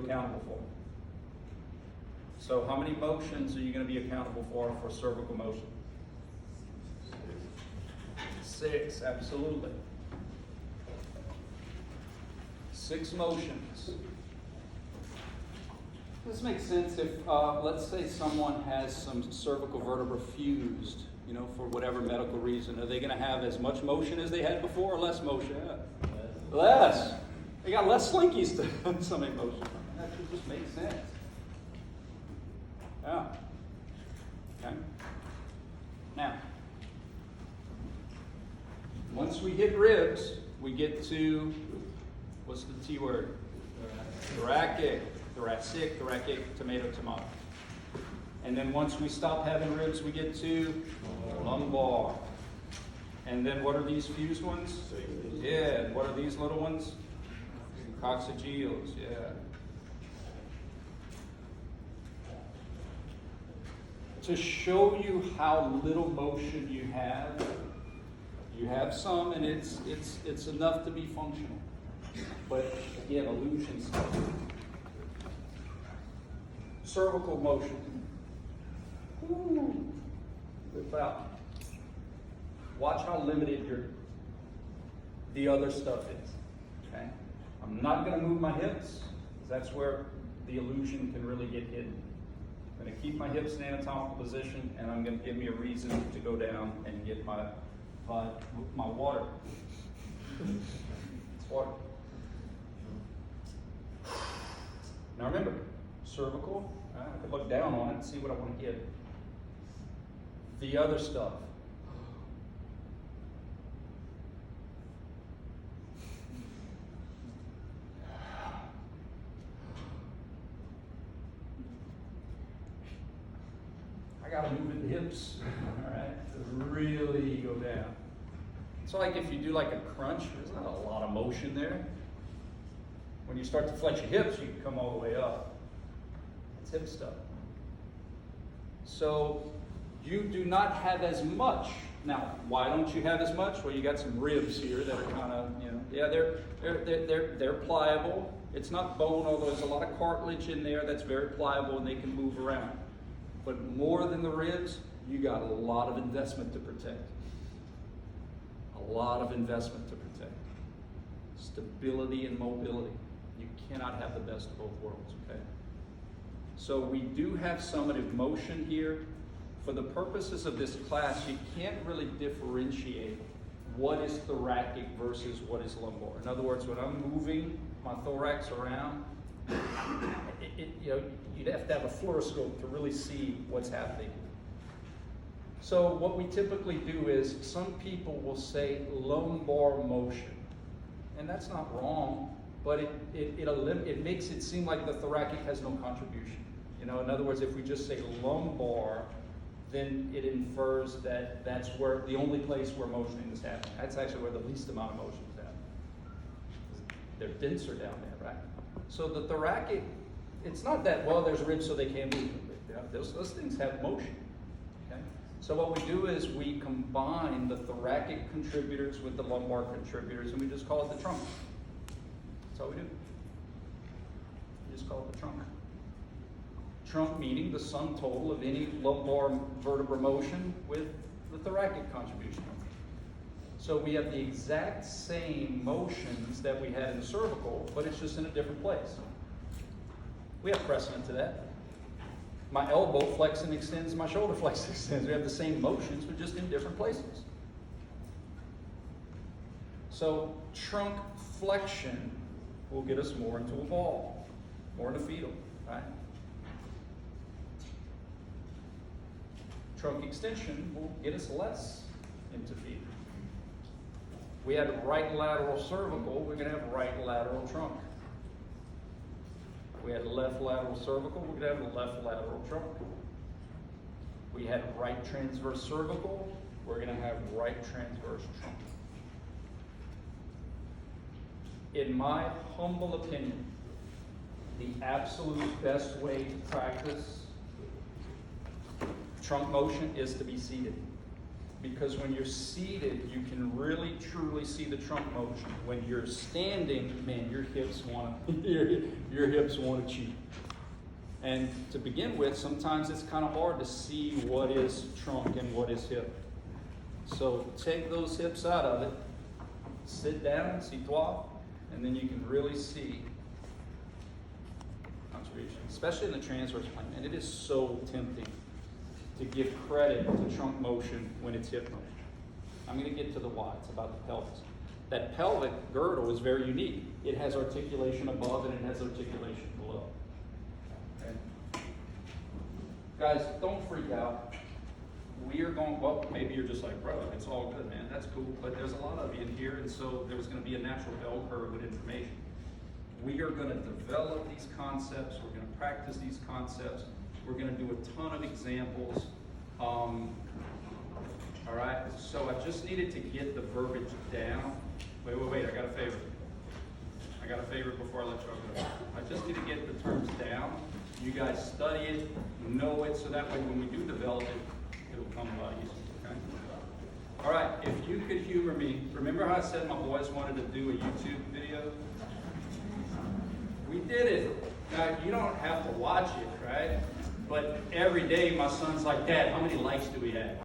accountable for? So how many motions are you going to be accountable for cervical motion? 6, absolutely. 6 motions. This makes sense if, let's say someone has some cervical vertebra fused, you know, for whatever medical reason. Are they going to have as much motion as they had before or less motion? Less. They got less slinkies to some motion. That should just make sense. Yeah. Okay. Now, once we hit ribs, we get to, what's the T word? Thoracic, tomato. And then once we stop having ribs, we get to lumbar. And then what are these fused ones? Yeah, what are these little ones? Coccygeals, yeah. To show you how little motion you have some, and it's enough to be functional. But again, illusion stuff. Cervical motion. Ooh. Whip out. Watch how limited the other stuff is. Okay? I'm not going to move my hips. That's where the illusion can really get hidden. I'm going to keep my hips in anatomical position, and I'm going to give me a reason to go down and get my water. It's water. Now remember, cervical, I could look down on it and see what I want to get. The other stuff. I got to move in the hips, all right, to really go down. It's like if you do like a crunch, there's not a lot of motion there. When you start to flex your hips, you can come all the way up. It's hip stuff. So you do not have as much. Now, why don't you have as much? Well, you got some ribs here that are kind of, you know, yeah, they're pliable. It's not bone, although there's a lot of cartilage in there that's very pliable and they can move around. But more than the ribs, you got a lot of investment to protect. A lot of investment to protect. Stability and mobility. You cannot have the best of both worlds, okay? So we do have summative motion here. For the purposes of this class, you can't really differentiate what is thoracic versus what is lumbar. In other words, when I'm moving my thorax around, you know, you'd have to have a fluoroscope to really see what's happening. So what we typically do is some people will say lumbar motion, and that's not wrong, but it makes it seem like the thoracic has no contribution. You know, in other words, if we just say lumbar, then it infers that that's where the only place where motioning is happening. That's actually where the least amount of motion is happening. They're denser down there, right? So the thoracic, it's not that, well, there's ribs so they can't move. Those things have motion. Okay? So what we do is we combine the thoracic contributors with the lumbar contributors, and we just call it the trunk. That's all we do. We just call it the trunk. Trunk meaning the sum total of any lumbar vertebra motion with the thoracic contribution. So we have the exact same motions that we had in the cervical, but it's just in a different place. We have precedent to that. My elbow flexes and extends, my shoulder flexes and extends. We have the same motions, but just in different places. So trunk flexion will get us more into a ball, more in a fetal, right? Trunk extension will get us less into fetal. We had right lateral cervical, we're going to have right lateral trunk. We had left lateral cervical, we're going to have left lateral trunk. We had right transverse cervical, we're going to have right transverse trunk. In my humble opinion, the absolute best way to practice trunk motion is to be seated. because when you're seated, you can really truly see the trunk motion. When you're standing, man, your hips want to cheat. And to begin with, sometimes it's kind of hard to see what is trunk and what is hip. So take those hips out of it, sit down, sit-toi, and then you can really see contribution, especially in the transverse plane. And it is so tempting to give credit to trunk motion when it's hip motion. I'm going to get to the why. It's about the pelvis. That pelvic girdle is very unique. It has articulation above and it has articulation below. Okay. Guys, don't freak out. We are going, well, maybe you're just like, bro, it's all good, man. That's cool. But there's a lot of you in here, and so there's going to be a natural bell curve with information. We are going to develop these concepts. We're going to practice these concepts. We're going to do a ton of examples. All right, so I just needed to get the verbiage down. Wait, I got a favor. Before I let y'all go. I just need to get the terms down. You guys study it, know it, so that way when we do develop it, it'll come a lot easier, okay? All right, if you could humor me, remember how I said my boys wanted to do a YouTube video? We did it. Now, you don't have to watch it, right? But every day my son's like, Dad, how many likes do we have?